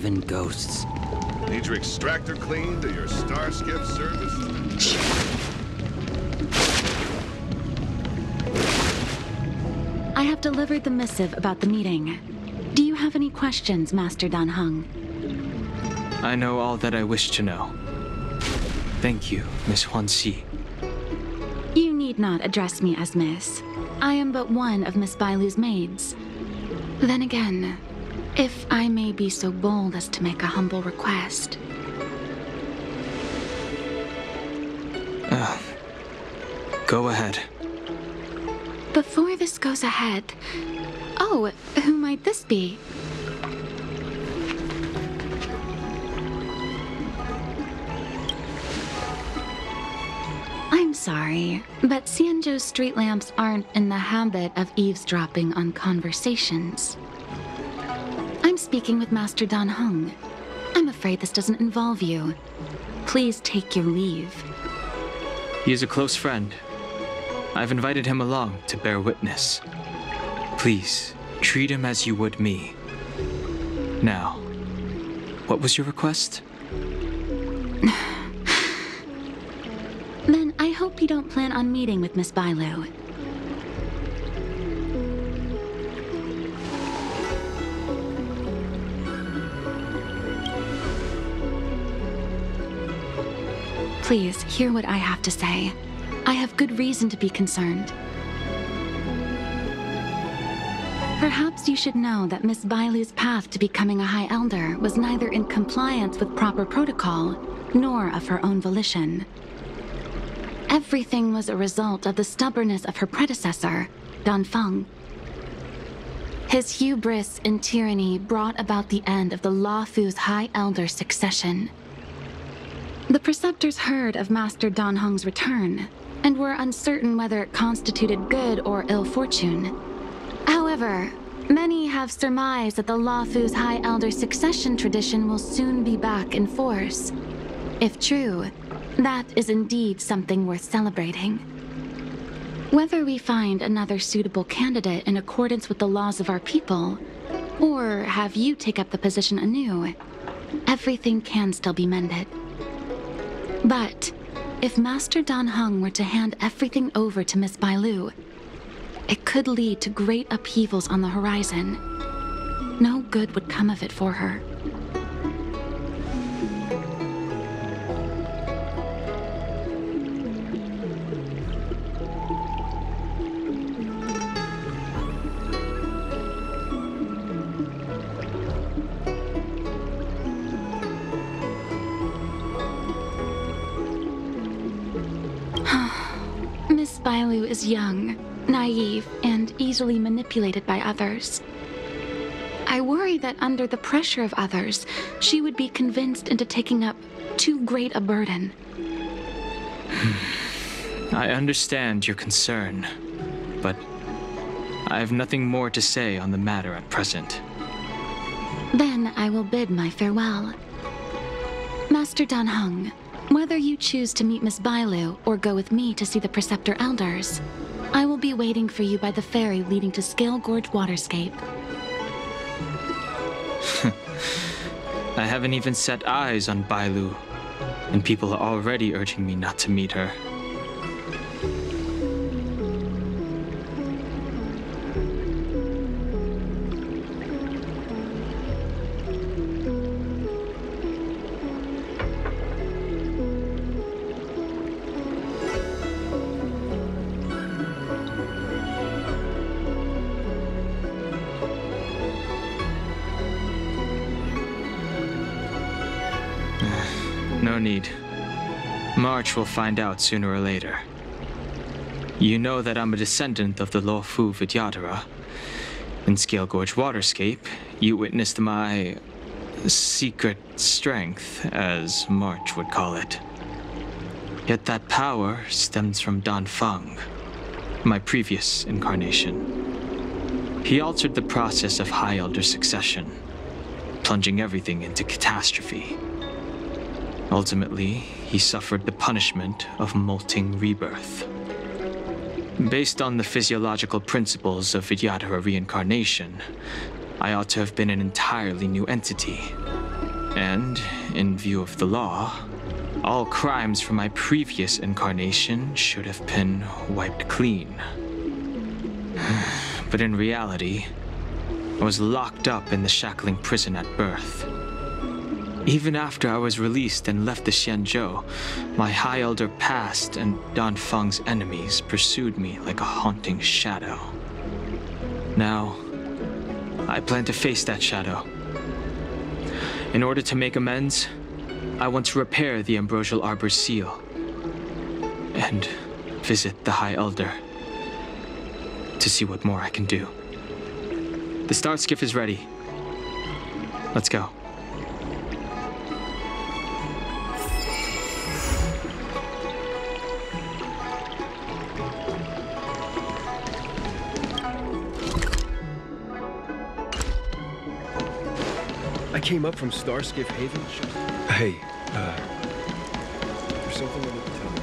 even ghosts. Need your extractor cleaned or your starskip serviced? I have delivered the missive about the meeting. Do you have any questions, Master Dan Heng? I know all that I wish to know. Thank you, Miss Huanxi. You need not address me as Miss. I am but one of Miss Bailu's maids. Then again, if I may be so bold as to make a humble request. Go ahead. Before this goes ahead... Oh, who might this be? I'm sorry, but Xianzhou's street lamps aren't in the habit of eavesdropping on conversations. I'm speaking with Master Dan Heng. I'm afraid this doesn't involve you. Please take your leave. He is a close friend. I've invited him along to bear witness. Please, treat him as you would me. Now, what was your request? Then I hope you don't plan on meeting with Miss Bailu. Please, hear what I have to say. I have good reason to be concerned. Perhaps you should know that Miss Bailu's path to becoming a High Elder was neither in compliance with proper protocol, nor of her own volition. Everything was a result of the stubbornness of her predecessor, Dan Feng. His hubris and tyranny brought about the end of the Luofu's High Elder succession. The preceptors heard of Master Dan Heng's return, and were uncertain whether it constituted good or ill fortune. However, many have surmised that the Luofu's High Elder succession tradition will soon be back in force. If true, that is indeed something worth celebrating. Whether we find another suitable candidate in accordance with the laws of our people, or have you take up the position anew, everything can still be mended. But if Master Dan Heng were to hand everything over to Miss Bailu, it could lead to great upheavals on the horizon. No good would come of it for her. Miss Bailu is young, naive, and easily manipulated by others. I worry that under the pressure of others, she would be convinced into taking up too great a burden. I understand your concern, but I have nothing more to say on the matter at present. Then I will bid my farewell. Master Dan Heng, whether you choose to meet Miss Bailu or go with me to see the Preceptor Elders, I will be waiting for you by the ferry leading to Scale Gorge Waterscape. I haven't even set eyes on Bailu, and people are already urging me not to meet her. No need. March will find out sooner or later. You know that I'm a descendant of the Luofu Vidyadhara. In Scale Gorge Waterscape, you witnessed my secret strength, as March would call it. Yet that power stems from Dan Feng, my previous incarnation. He altered the process of High Elder succession, plunging everything into catastrophe. Ultimately, he suffered the punishment of molting rebirth. Based on the physiological principles of Vidyadhara reincarnation, I ought to have been an entirely new entity, And, in view of the law, all crimes from my previous incarnation should have been wiped clean. But in reality, I was locked up in the shackling prison at birth. Even after I was released and left the Xianzhou, my High Elder past and Danfeng's enemies pursued me like a haunting shadow. Now, I plan to face that shadow. In order to make amends, I want to repair the Ambrosial Arbor's seal and visit the High Elder to see what more I can do. The star skiff is ready. Let's go. I came up from Starskiff Haven. Hey, there's something I need to tell you.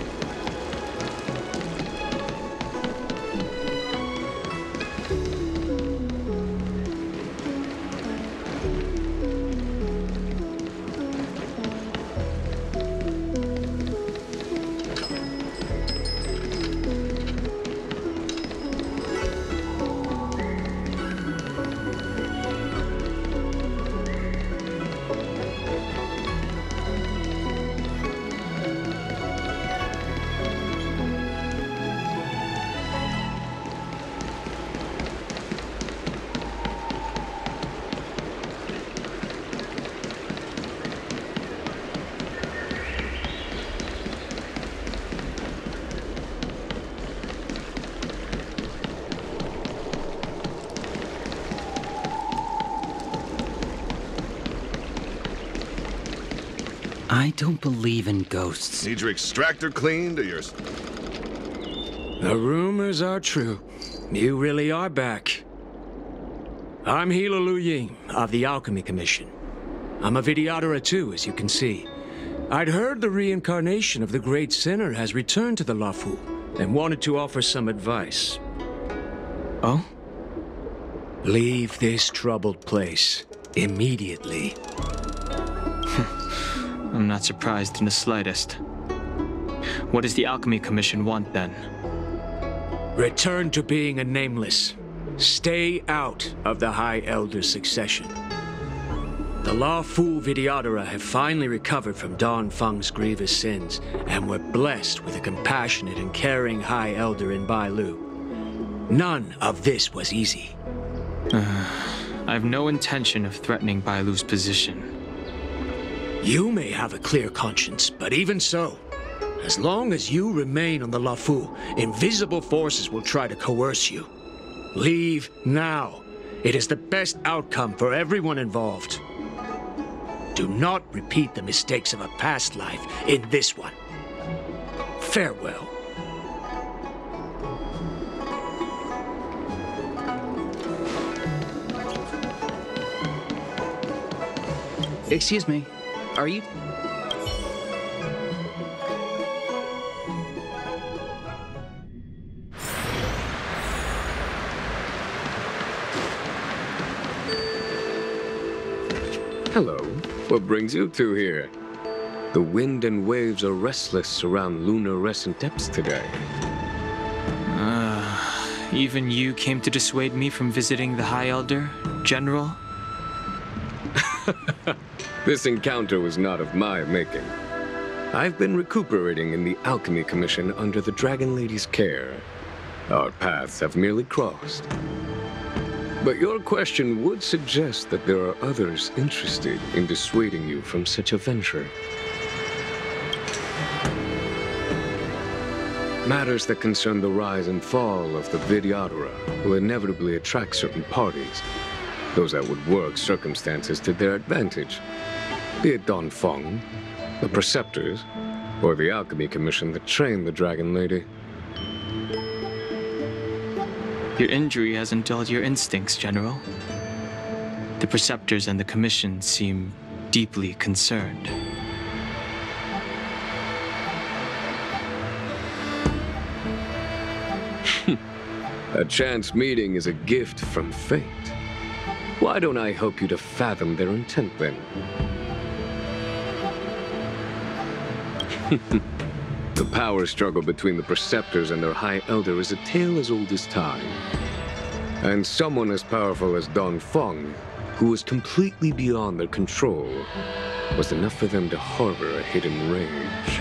I don't believe in ghosts. Need your extractor cleaned or your... The rumors are true. You really are back. I'm Hilo Lu Ying of the Alchemy Commission. I'm a Vidyadhara too, as you can see. I'd heard the reincarnation of the Great Sinner has returned to the Luofu and wanted to offer some advice. Oh? Leave this troubled place immediately. I'm not surprised in the slightest. What does the Alchemy Commission want then? Return to being a nameless. Stay out of the High Elder's succession. The Luofu Vidyadhara have finally recovered from Danfeng's grievous sins, and were blessed with a compassionate and caring High Elder in Bailu. None of this was easy. I have no intention of threatening Bailu's position. You may have a clear conscience, but even so, as long as you remain on the Luofu, invisible forces will try to coerce you. Leave now. It is the best outcome for everyone involved. Do not repeat the mistakes of a past life in this one. Farewell. Excuse me, are you... Hello. What brings you two here? The wind and waves are restless around lunar-rescent depths today. Even you came to dissuade me from visiting the High Elder, General? This encounter was not of my making. I've been recuperating in the Alchemy Commission under the Dragon Lady's care. Our paths have merely crossed. But your question would suggest that there are others interested in dissuading you from such a venture. Matters that concern the rise and fall of the Vidyadhara will inevitably attract certain parties, those that would work circumstances to their advantage, be it Danfeng, the Preceptors, or the Alchemy Commission that trained the Dragon Lady. Your injury hasn't dulled your instincts, General. The Preceptors and the Commission seem deeply concerned. A chance meeting is a gift from fate. Why don't I help you to fathom their intent then? The power struggle between the Preceptors and their High Elder is a tale as old as time. And someone as powerful as Don Feng, who was completely beyond their control, was enough for them to harbor a hidden rage.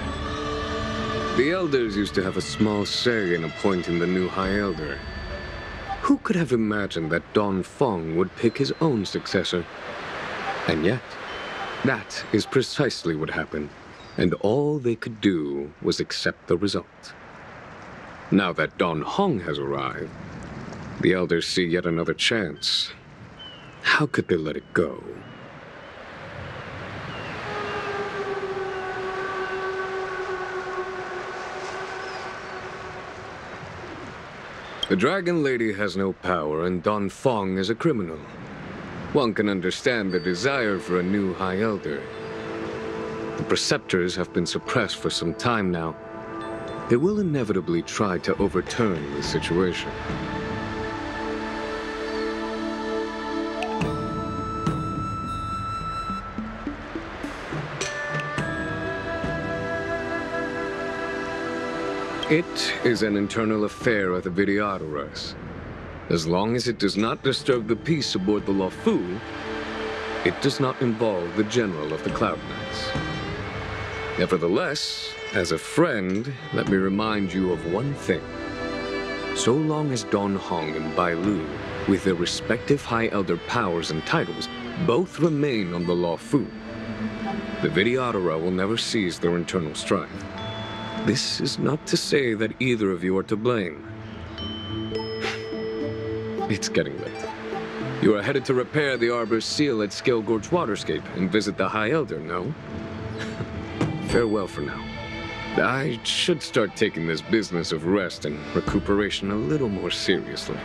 The Elders used to have a small say in appointing the new High Elder. Who could have imagined that Don Feng would pick his own successor? And yet, that is precisely what happened, and all they could do was accept the result. Now that Don Hong has arrived, the Elders see yet another chance. How could they let it go? The Dragon Lady has no power, and Don Feng is a criminal. One can understand the desire for a new High Elder. The Preceptors have been suppressed for some time now. They will inevitably try to overturn the situation. It is an internal affair of the Videodoras. As long as it does not disturb the peace aboard the Luofu, it does not involve the General of the Cloud Knights. Nevertheless, as a friend, let me remind you of one thing. So long as Don Hong and Bai Lu, with their respective High Elder powers and titles, both remain on the Luofu, the Videodora will never cease their internal strife. This is not to say that either of you are to blame. It's getting late. You are headed to repair the Arbor's seal at Scale Gorge Waterscape and visit the High Elder, no? Farewell for now. I should start taking this business of rest and recuperation a little more seriously.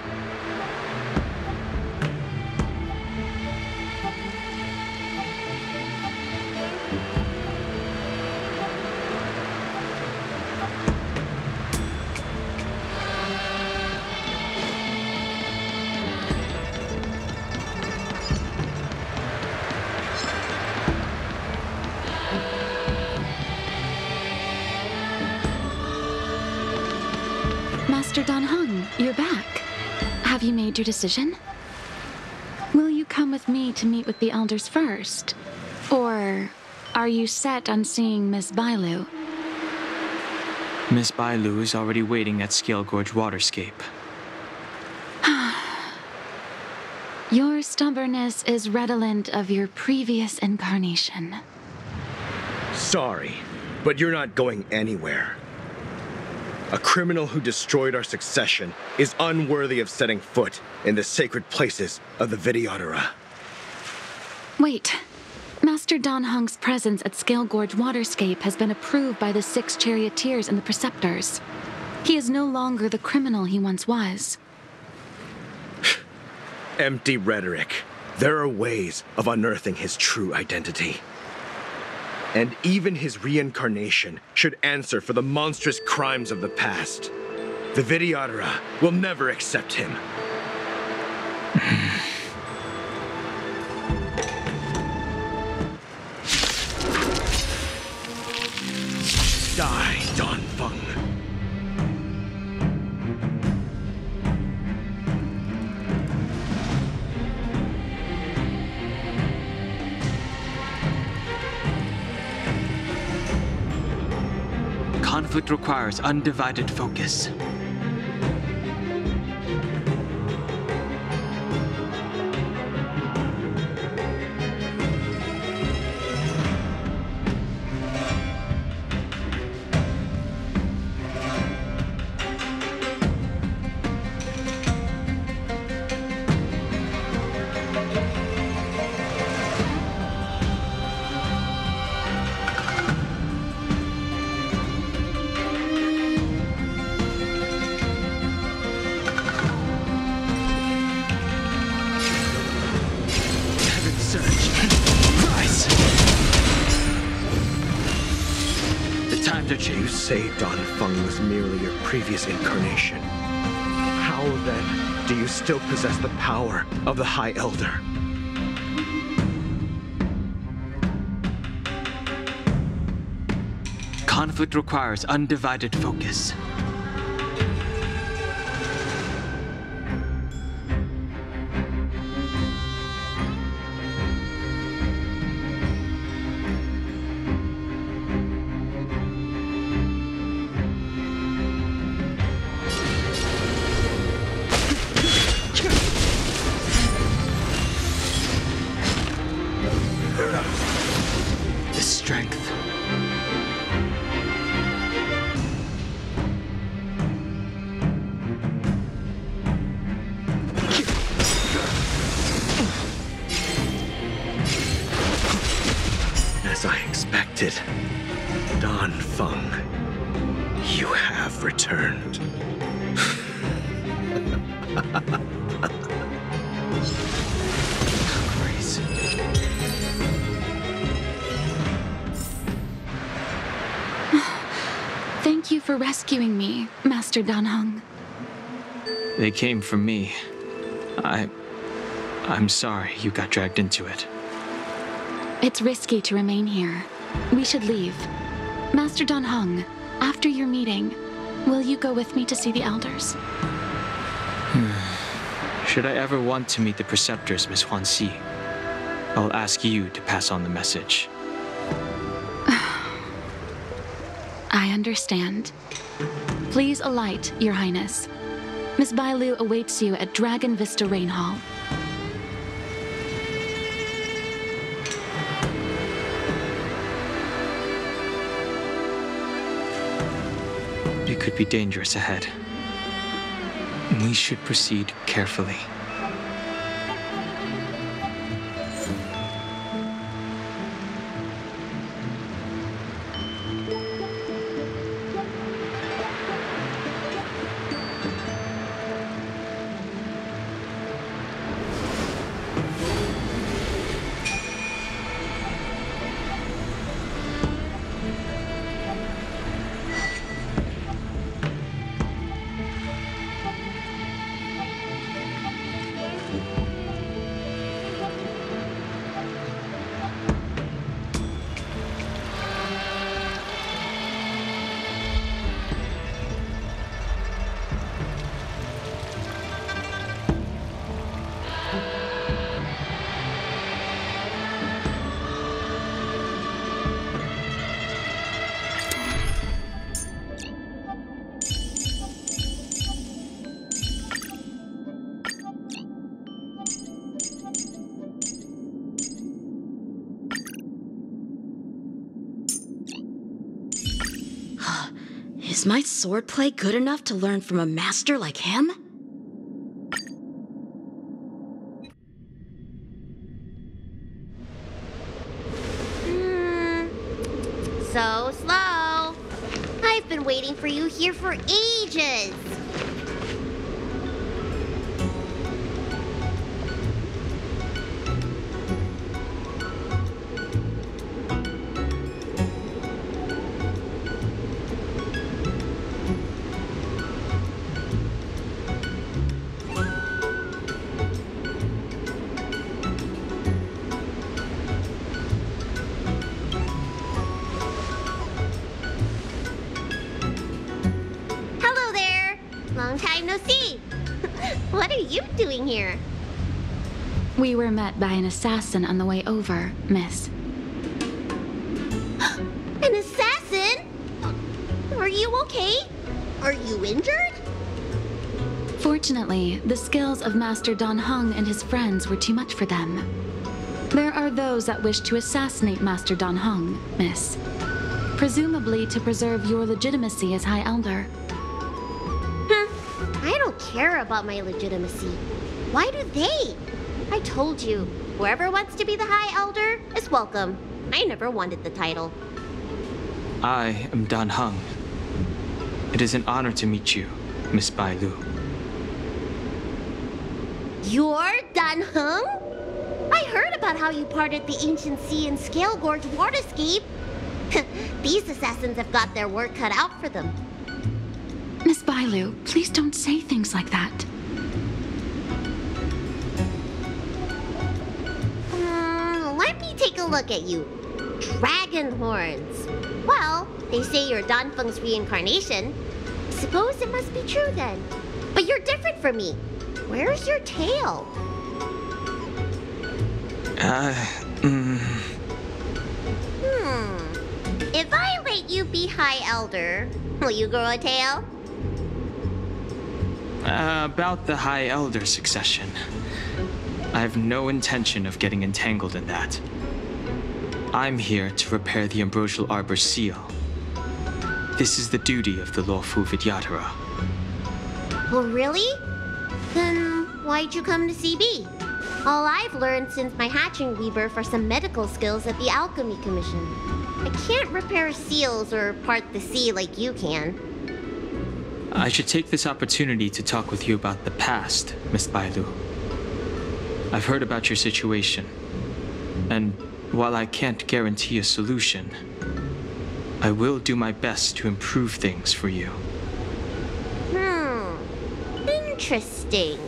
Master Don Hong, you're back. Have you made your decision? Will you come with me to meet with the Elders first? Or are you set on seeing Miss Bailu? Miss Bailu is already waiting at Scale Gorge Waterscape. Your stubbornness is redolent of your previous incarnation. Sorry, but you're not going anywhere. A criminal who destroyed our succession is unworthy of setting foot in the sacred places of the Videodora. Wait. Master Don Hong's presence at Scale Gorge Waterscape has been approved by the 6 Charioteers and the Preceptors. He is no longer the criminal he once was. Empty rhetoric. There are ways of unearthing his true identity. And even his reincarnation should answer for the monstrous crimes of the past. The Videodora will never accept him. Die, Don Feng. Conflict requires undivided focus. You say Don Feng was merely your previous incarnation. How, then, do you still possess the power of the High Elder? Conflict requires undivided focus. The strength. As I expected, Dan Feng, you have returned. Crazy. Thank you for rescuing me, Master Dan Heng. They came for me. I'm sorry you got dragged into it. It's risky to remain here. We should leave. Master Dan Heng, after your meeting, will you go with me to see the elders? Should I ever want to meet the preceptors, Miss Huanxi, I'll ask you to pass on the message. I understand. Please alight, Your Highness. Miss Bailu awaits you at Dragon Vista Rain Hall. It could be dangerous ahead. We should proceed carefully. Is my swordplay good enough to learn from a master like him? So slow. I've been waiting for you here for ages. Long time no see. What are you doing here? We were met by an assassin on the way over, miss. An assassin? Are you okay? Are you injured? Fortunately, the skills of Master Dan Heng and his friends were too much for them. There are those that wish to assassinate Master Dan Heng, miss. Presumably to preserve your legitimacy as High Elder. I don't care about my legitimacy. Why do they? I told you, whoever wants to be the High Elder is welcome. I never wanted the title. I am Dan Heng. It is an honor to meet you, Miss Bailu. You're Dan Heng? I heard about how you parted the ancient sea and Scale Gorge waterscape. These assassins have got their work cut out for them. Miss Bailu, please don't say things like that. Let me take a look at you. Dragon horns. Well, they say you're Danfeng's reincarnation. Suppose it must be true then. But you're different from me. Where's your tail? If I let you be High Elder, will you grow a tail? About the High Elder succession. I have no intention of getting entangled in that. I'm here to repair the Ambrosial Arbor's seal. This is the duty of the Luofu Vidyadhara. Oh, really? Then why'd you come to CB? All I've learned since my hatching rebirth are some medical skills at the Alchemy Commission. I can't repair seals or part the sea like you can. I should take this opportunity to talk with you about the past, Miss Bailu. I've heard about your situation, and while I can't guarantee a solution, I will do my best to improve things for you. Interesting.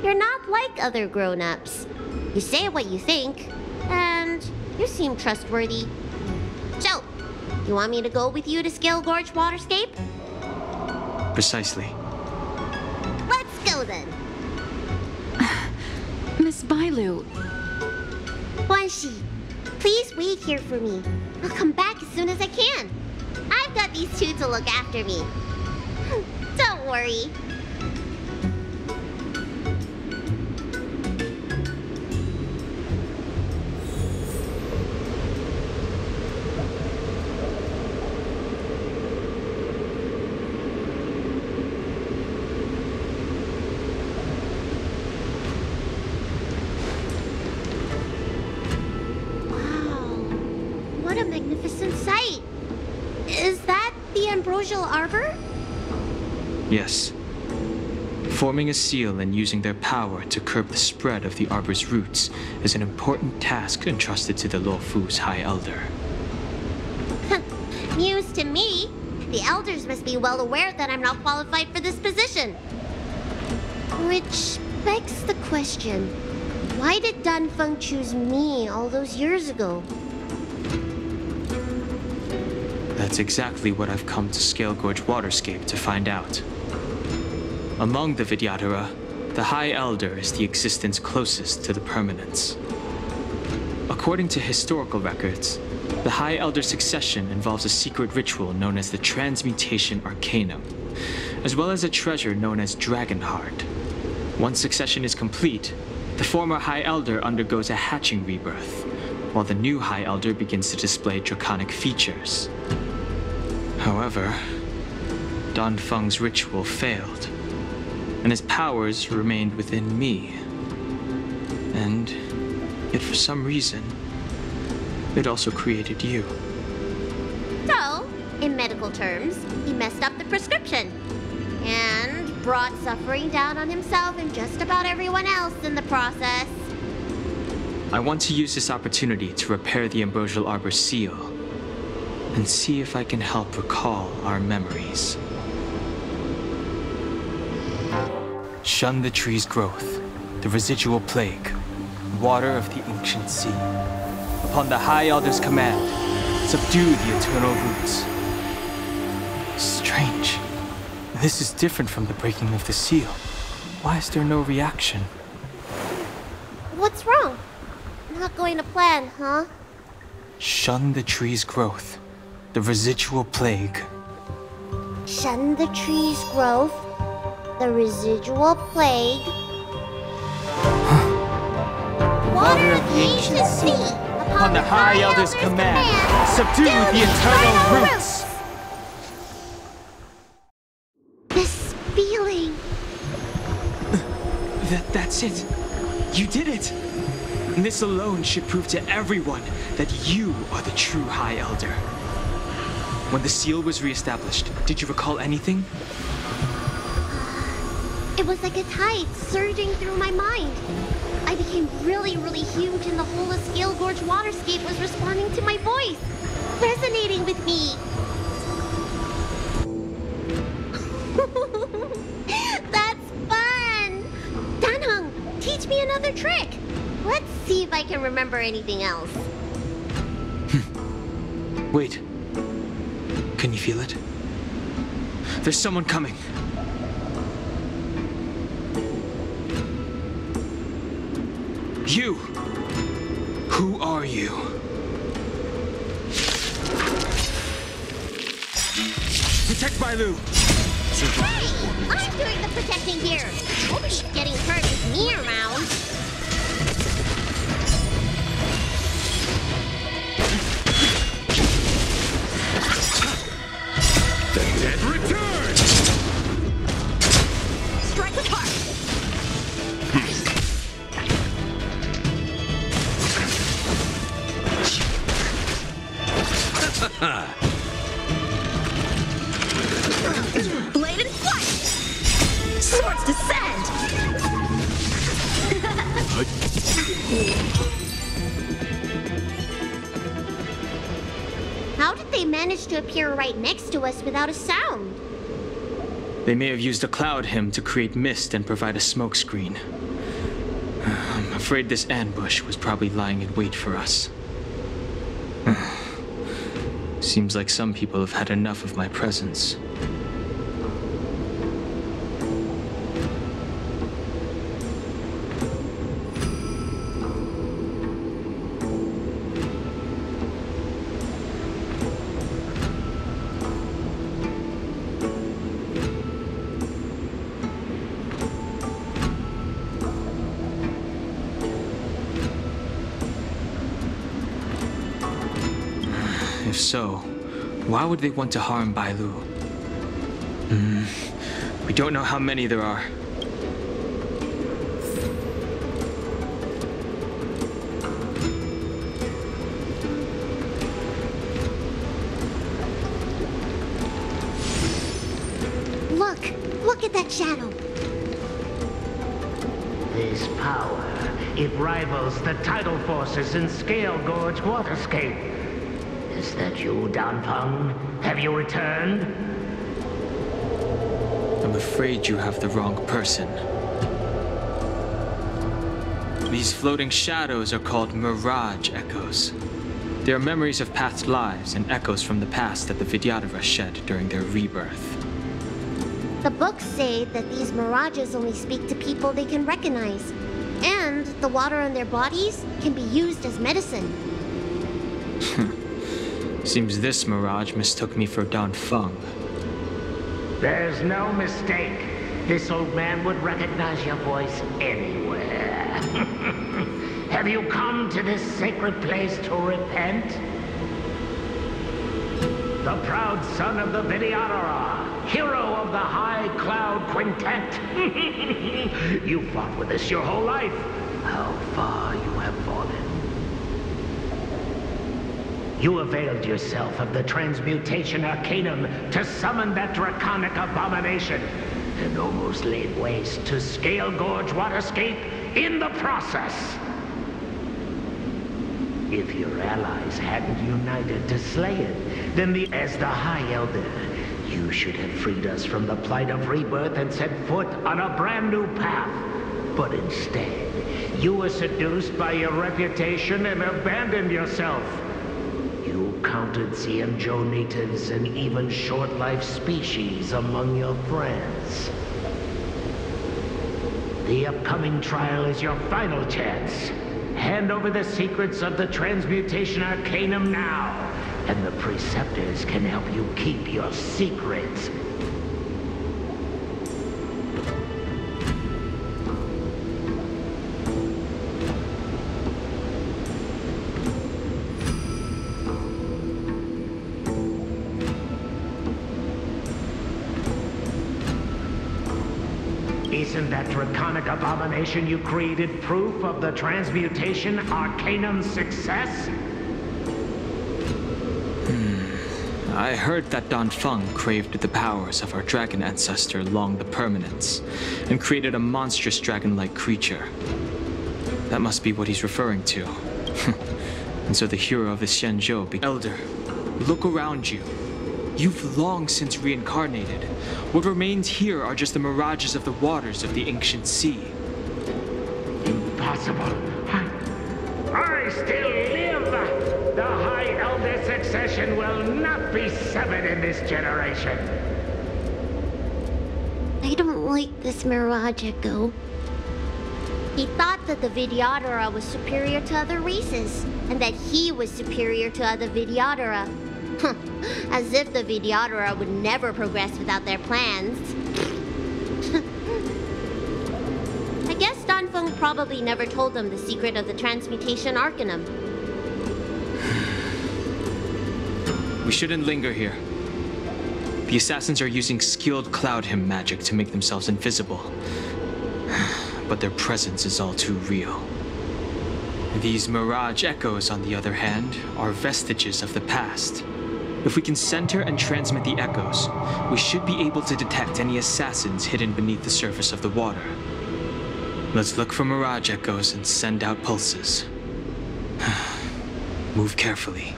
You're not like other grown-ups. You say what you think, and you seem trustworthy. So, you want me to go with you to Scale Gorge Waterscape? Precisely. Let's go then. Miss Bailu. Guanxi, please wait here for me. I'll come back as soon as I can. I've got these two to look after me. Don't worry. What a magnificent sight! Is that the Ambrosial Arbor? Yes. Forming a seal and using their power to curb the spread of the Arbor's roots is an important task entrusted to the Luofu's High Elder. News to me. The Elders must be well aware that I'm not qualified for this position. Which begs the question, why did Danfeng choose me all those years ago? That's exactly what I've come to Scale Gorge Waterscape to find out. Among the Vidyadhara, the High Elder is the existence closest to the permanence. According to historical records, the High Elder succession involves a secret ritual known as the Transmutation Arcanum, as well as a treasure known as Dragonheart. Once succession is complete, the former High Elder undergoes a hatching rebirth, while the new High Elder begins to display draconic features. However, Danfeng's ritual failed, and his powers remained within me. And yet for some reason, it also created you. So, in medical terms, he messed up the prescription. And brought suffering down on himself and just about everyone else in the process. I want to use this opportunity to repair the Ambrosial Arbor's seal, and see if I can help recall our memories. Shun the tree's growth, the residual plague, water of the ancient sea. Upon the High Elder's command, subdue the eternal roots. Strange. This is different from the breaking of the seal. Why is there no reaction? What's wrong? Not going to plan, huh? Shun the tree's growth, the residual plague. Shun the tree's growth, the residual plague. Water of the ancient sea, upon the High Elder's command, subdue the eternal roots! This feeling. That's it. You did it. And this alone should prove to everyone that you are the true High Elder. When the seal was reestablished, did you recall anything? It was like a tide surging through my mind. I became really, really huge, and the whole of Scale Gorge Waterscape was responding to my voice, resonating with me. That's fun! Danheng, teach me another trick. Let's see if I can remember anything else. Wait. Can you feel it? There's someone coming. You! Who are you? Protect Bailu! Hey! I'm doing the protecting here! Nobody's getting hurt with me around. The dead return! Strike apart! Blade and flight! Swords descend! How did they manage to appear right next to us without a sound? They may have used a cloud hymn to create mist and provide a smokescreen. I'm afraid this ambush was probably lying in wait for us. Seems like some people have had enough of my presence. If so, why would they want to harm Bailu? We don't know how many there are. Look at that shadow. This power, it rivals the tidal forces in Scale Gorge Waterscape. Is that you, Danfeng? Have you returned? I'm afraid you have the wrong person. These floating shadows are called Mirage Echoes. They are memories of past lives and echoes from the past that the Vidyadhara shed during their rebirth. The books say that these mirages only speak to people they can recognize. And the water on their bodies can be used as medicine. Seems this mirage mistook me for Danfeng. There's no mistake. This old man would recognize your voice anywhere. Have you come to this sacred place to repent? The proud son of the Vidyadhara, hero of the High Cloud Quintet. You fought with us your whole life. How far you have fallen. You availed yourself of the Transmutation Arcanum to summon that draconic abomination, and almost laid waste to Scale Gorge Waterscape in the process. If your allies hadn't united to slay it, then as the High Elder, you should have freed us from the plight of rebirth and set foot on a brand new path. But instead, you were seduced by your reputation and abandoned yourself. You counted Xianzhou natives and even short-life species among your friends. The upcoming trial is your final chance. Hand over the secrets of the Transmutation Arcanum now, and the Preceptors can help you keep your secrets. Isn't that draconic abomination you created proof of the Transmutation Arcanum's success? I heard that Danfeng craved the powers of our dragon ancestor Long the Permanence, and created a monstrous dragon-like creature. That must be what he's referring to. And so the hero of the Xianzhou Elder, look around you. You've long since reincarnated. What remains here are just the mirages of the waters of the ancient sea. Impossible. I still live. The High Elder succession will not be severed in this generation. I don't like this Mirage Echo. He thought that the Vidyadhara was superior to other races, and that he was superior to other Vidyadhara. As if the Vidyadhara would never progress without their plans. I guess Danfeng probably never told them the secret of the transmutation arcanum. We shouldn't linger here. The assassins are using skilled cloud hymn magic to make themselves invisible. But their presence is all too real. These Mirage Echoes, on the other hand, are vestiges of the past. If we can center and transmit the echoes, we should be able to detect any assassins hidden beneath the surface of the water. Let's look for Mirage Echoes and send out pulses. Move carefully.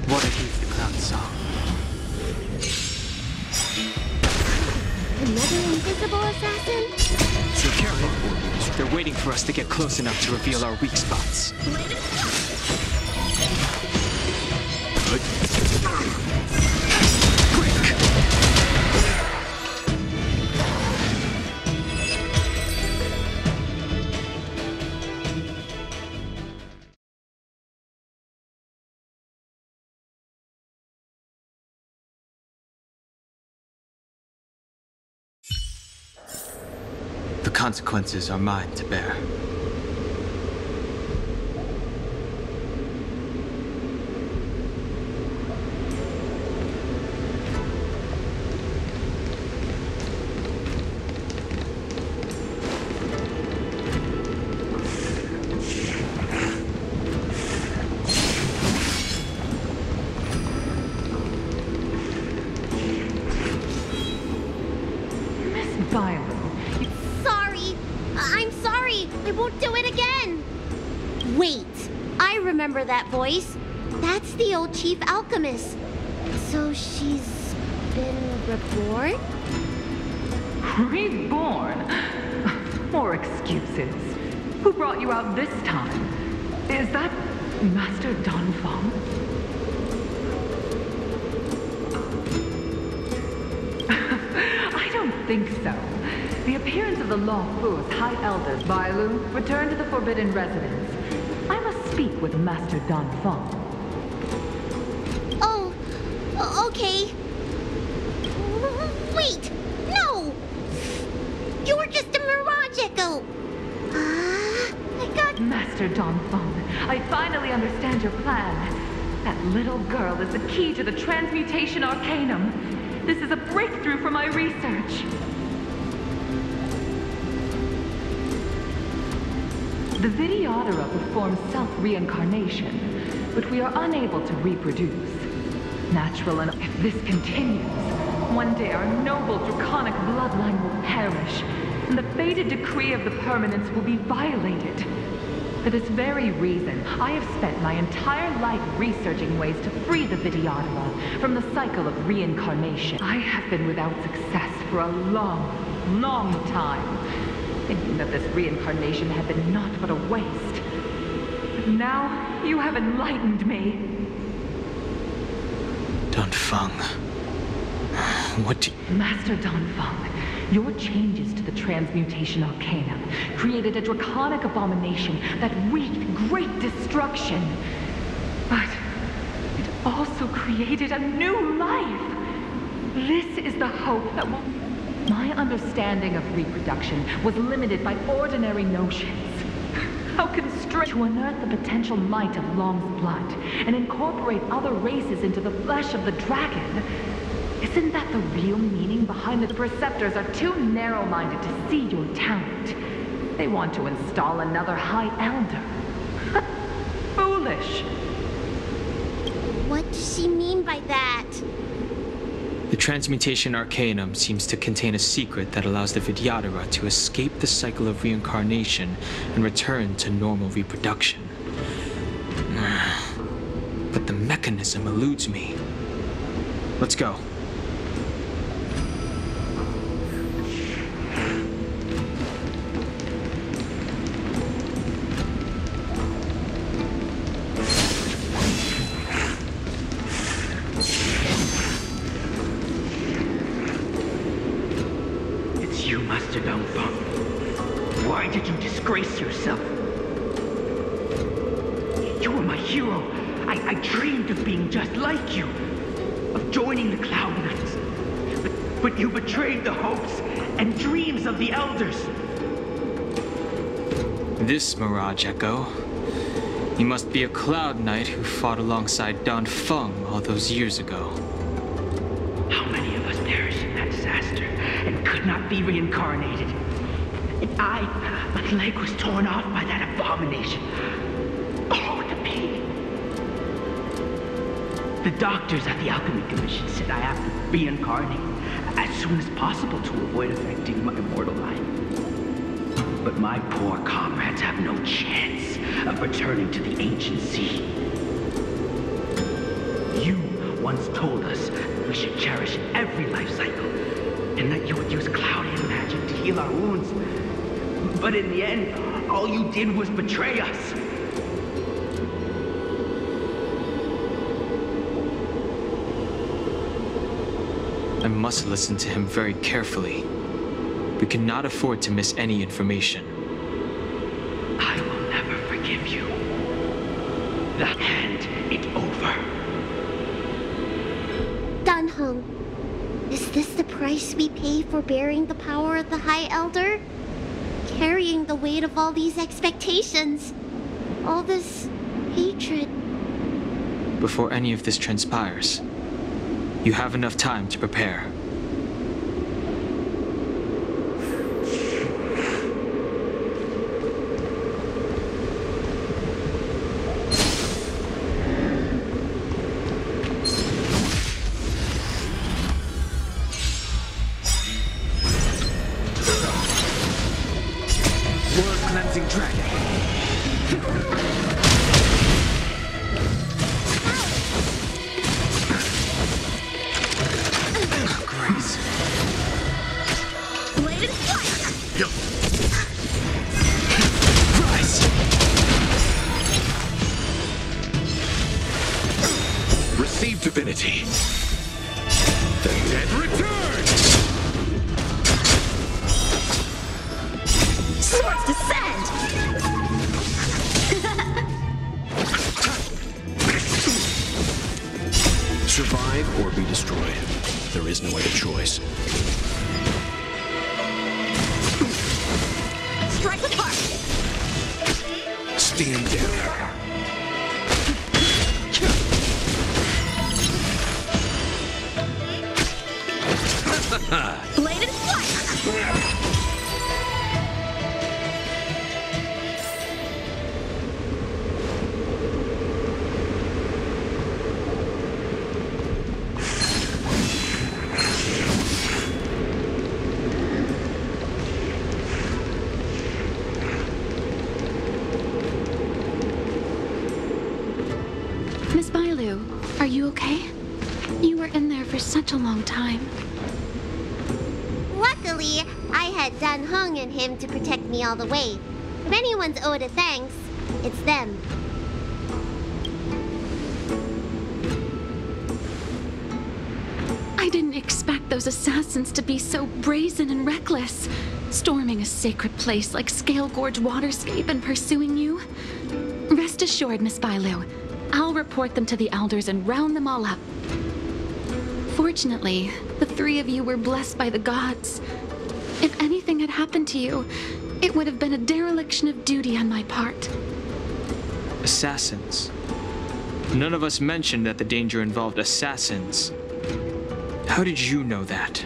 What a heat the cloud saw. Another invisible assassin? So careful. They're waiting for us to get close enough to reveal our weak spots. The consequences are mine to bear. Remember that voice? That's the old chief alchemist. So she's been reborn? Reborn? More excuses. Who brought you out this time? Is that Master Danfeng? I don't think so. The appearance of the Lawful's High Elders, Bailu, returned to the Forbidden Residence. I must speak with Master Danfeng. Oh, okay. Wait, no! You're just a Mirage Echo! I got... Master Danfeng, I finally understand your plan. That little girl is the key to the transmutation arcanum. This is a breakthrough for my research. The Vidyadhara perform self-reincarnation, but we are unable to reproduce. Natural enough, if this continues, one day our noble draconic bloodline will perish, and the fated decree of the permanence will be violated. For this very reason, I have spent my entire life researching ways to free the Vidyadhara from the cycle of reincarnation. I have been without success for a long, long time, thinking that this reincarnation had been naught but a waste. But now, you have enlightened me. Danfeng. What do you... Master Danfeng, your changes to the transmutation arcanum created a draconic abomination that wreaked great destruction. But it also created a new life. This is the hope that will... My understanding of reproduction was limited by ordinary notions. How constrained to unearth the potential might of Long's blood and incorporate other races into the flesh of the dragon. Isn't that the real meaning behind the Preceptors are too narrow-minded to see your talent? They want to install another High Elder. Foolish. What does she mean by that? The Transmutation Arcanum seems to contain a secret that allows the Vidyadhara to escape the cycle of reincarnation and return to normal reproduction. But the mechanism eludes me. Let's go. It's you, Master Dongfang. Why did you disgrace yourself? You were my hero. I dreamed of being just like you, of joining the Cloud Knights. But you betrayed the hopes and dreams of the Elders. This Mirage Echo. You must be a Cloud Knight who fought alongside Dongfang all those years ago. How many of us perished in that disaster and could not be reincarnated? And my leg was torn off by that abomination. Oh, the pain. The doctors at the Alchemy Commission said I have to reincarnate as soon as possible to avoid affecting my immortal life. But my poor comrades have no chance of returning to the ancient sea. You once told us we should cherish every life cycle, and that you would use cloudy magic to heal our wounds. But in the end, all you did was betray us. I must listen to him very carefully. We cannot afford to miss any information. I will never forgive you. The hand is over. Danheng, is this the price we pay for bearing the power of the High Elder? Carrying the weight of all these expectations. All this hatred. Before any of this transpires, you have enough time to prepare. Cleansing Dragon. Grace. Bladed fire! Yo. Rise! Receive divinity. The dead return! Swords descend! Survive or be destroyed. There is no other choice. Strike apart! Stand down. Bladed fire! Miss Bailu, are you okay? You were in there for such a long time. Luckily, I had Danheng and him to protect me all the way. If anyone's owed a thanks, it's them. I didn't expect those assassins to be so brazen and reckless, storming a sacred place like Scale Gorge Waterscape and pursuing you. Rest assured, Miss Bailu, I'll report them to the elders and round them all up. Fortunately, the three of you were blessed by the gods. If anything had happened to you, it would have been a dereliction of duty on my part. Assassins. None of us mentioned that the danger involved assassins. How did you know that?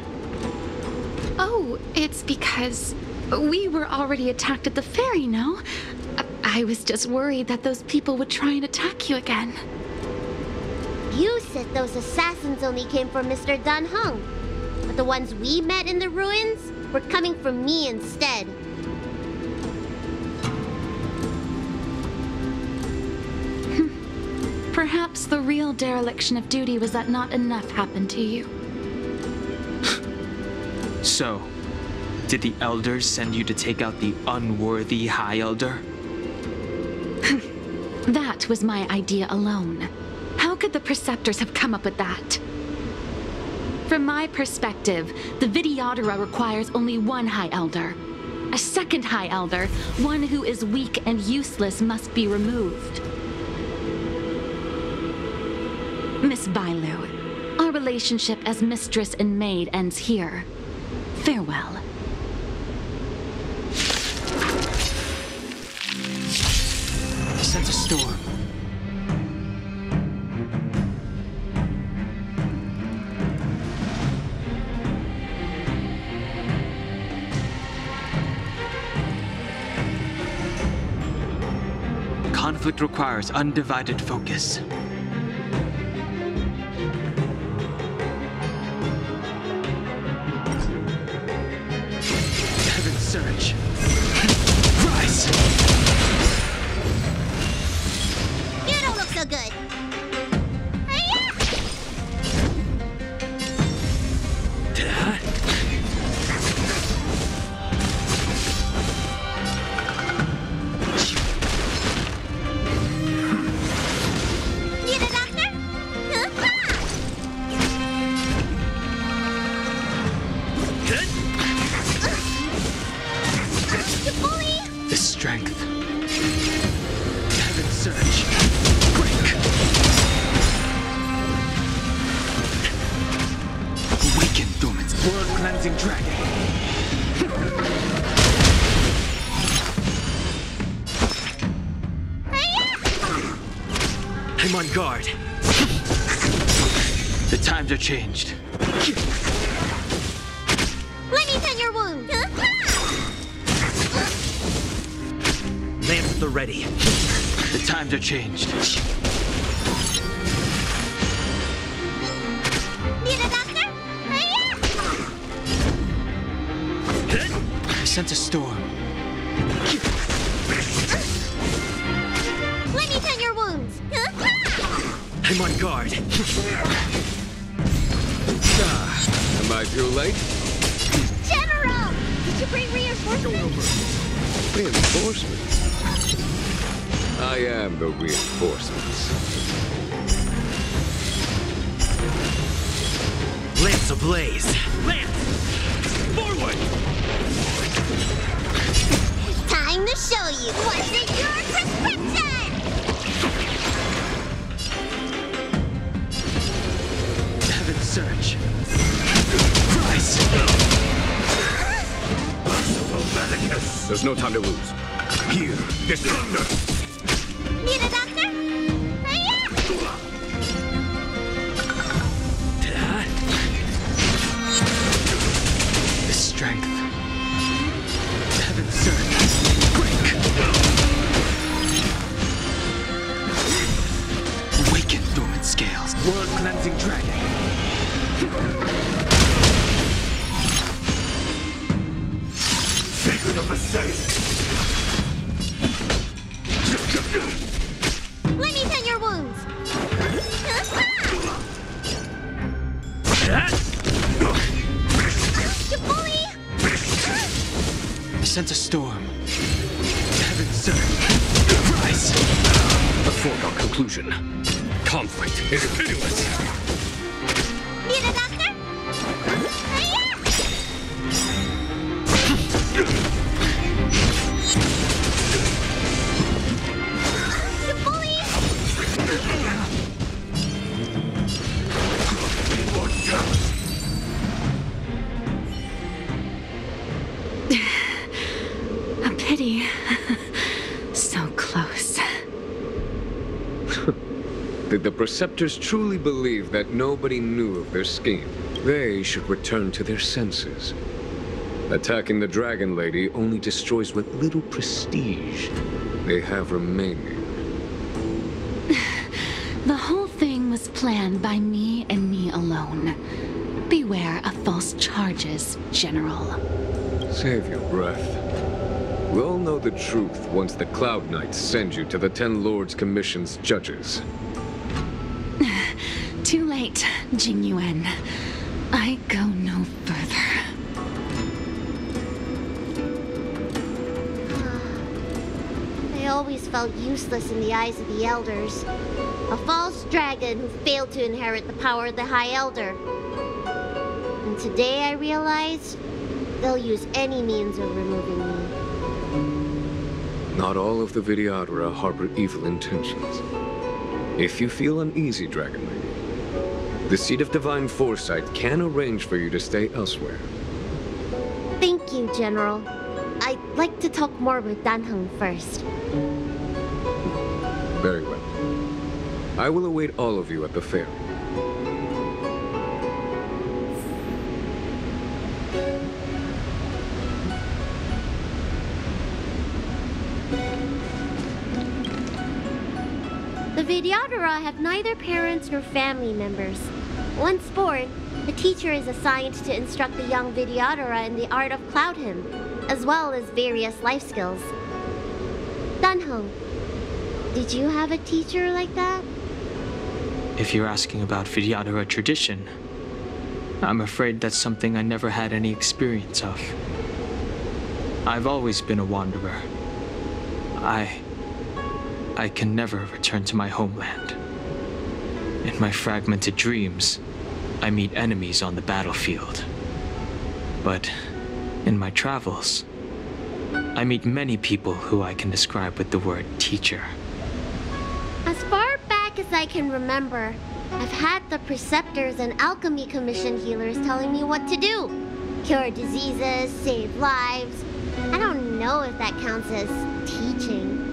Oh, it's because we were already attacked at the ferry, no? I was just worried that those people would try and attack you again. You said those assassins only came for Mr. Dan Heng, but the ones we met in the ruins were coming from me instead. Perhaps the real dereliction of duty was that not enough happened to you. So, did the Elders send you to take out the unworthy High Elder? That was my idea alone. How could the Preceptors have come up with that? From my perspective, the Vidyadhara requires only one High Elder. A second High Elder, one who is weak and useless, must be removed. Miss Bailu, our relationship as mistress and maid ends here. Farewell. Sense a storm. Conflict requires undivided focus. Heaven's surge. Rise! You don't look so good. Hiya! Need a doctor? You bully! The strength. Heaven's surge. Break! Awaken, dormant. World-cleansing dragon. I'm on guard. The times are changed. Let me tend your wound. Lance at the ready. The times are changed. Need a doctor? I sense a storm. Let me tend your wounds. I'm on guard. Am I too late? General! Did you bring reinforcements? Reinforcements? I am the reinforcements. Lance ablaze. Lance! Forward! Time to show you what's in your prescription! Heaven's surge. Rise! There's no time to lose. Here, this thunder! Need a doctor? The strength. Heaven's surge. Break! Awaken, dormant scales. World-cleansing dragon. Sacred of the Sith! Let me tend your wounds. You bully! I sense a storm. Heaven's surge. Rise! A foregone conclusion. Conflict is pitiless. Need a doctor? You bully! A pity. So close. Did the Preceptors truly believe that nobody knew of their scheme? They should return to their senses. Attacking the Dragon Lady only destroys what little prestige they have remaining. The whole thing was plan by me and me alone. Beware of false charges, General. Save your breath. We'll know the truth once the Cloud Knights send you to the 10 Lords Commission's judges. Too late, Jing Yuan. I go no further. I always felt useless in the eyes of the Elders. A false dragon who failed to inherit the power of the High Elder. And today I realized they'll use any means of removing me. Not all of the Vidyadhara harbor evil intentions. If you feel uneasy, Dragon Lady, the Seat of Divine Foresight can arrange for you to stay elsewhere. Thank you, General. I'd like to talk more with Danheng first. Very well. I will await all of you at the fair. The Vidyadhara have neither parents nor family members. Once born, a teacher is assigned to instruct the young Vidyadhara in the art of Cloud Hymn, as well as various life skills. Danheng, did you have a teacher like that? If you're asking about Vidyadhara tradition, I'm afraid that's something I never had any experience of. I've always been a wanderer. I can never return to my homeland. In my fragmented dreams, I meet enemies on the battlefield. But in my travels, I meet many people who I can describe with the word teacher. As far back as I can remember, I've had the Preceptors and Alchemy Commission healers telling me what to do. Cure diseases, save lives. I don't know if that counts as teaching.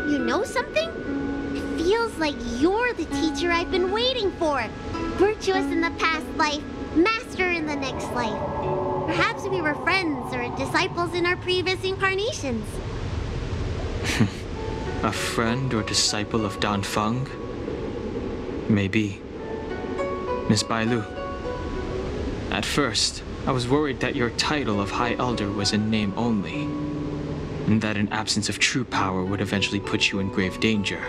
You know something? It feels like you're the teacher I've been waiting for. Virtuous in the past life, master in the next life. Perhaps we were friends or disciples in our previous incarnations. A friend or disciple of Danfeng? Maybe. Miss Bailu. At first, I was worried that your title of High Elder was in name only, and that an absence of true power would eventually put you in grave danger.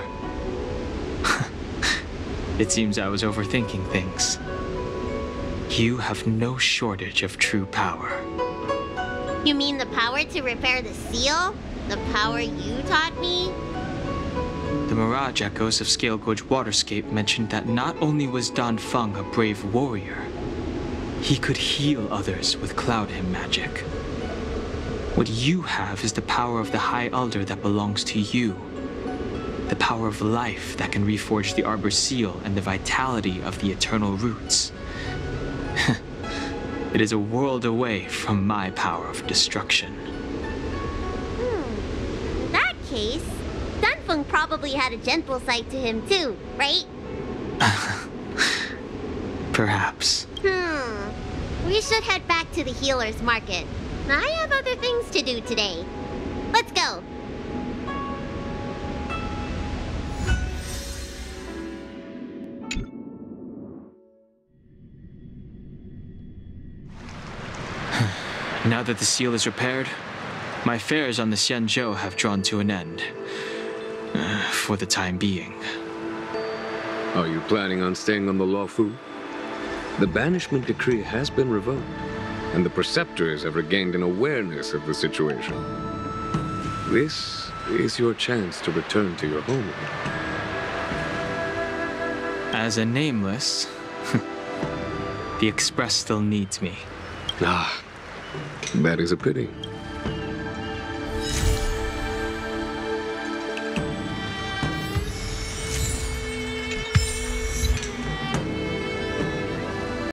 It seems I was overthinking things. You have no shortage of true power. You mean the power to repair the seal? The power you taught me? The Mirage Echoes of Scale Gorge Waterscape mentioned that not only was Danfeng a brave warrior, he could heal others with Cloud Hymn magic. What you have is the power of the High Elder that belongs to you. The power of life that can reforge the Arbor Seal and the vitality of the Eternal Roots. It is a world away from my power of destruction. In that case, Danfeng probably had a gentle side to him too, right? Perhaps. We should head back to the healer's market. I have other things to do today. Let's go. Now that the seal is repaired, my affairs on the Xianzhou have drawn to an end. For the time being. Are you planning on staying on the Luofu? The banishment decree has been revoked, and the Preceptors have regained an awareness of the situation. This is your chance to return to your homeland. As a nameless, the Express still needs me. Ah, that is a pity.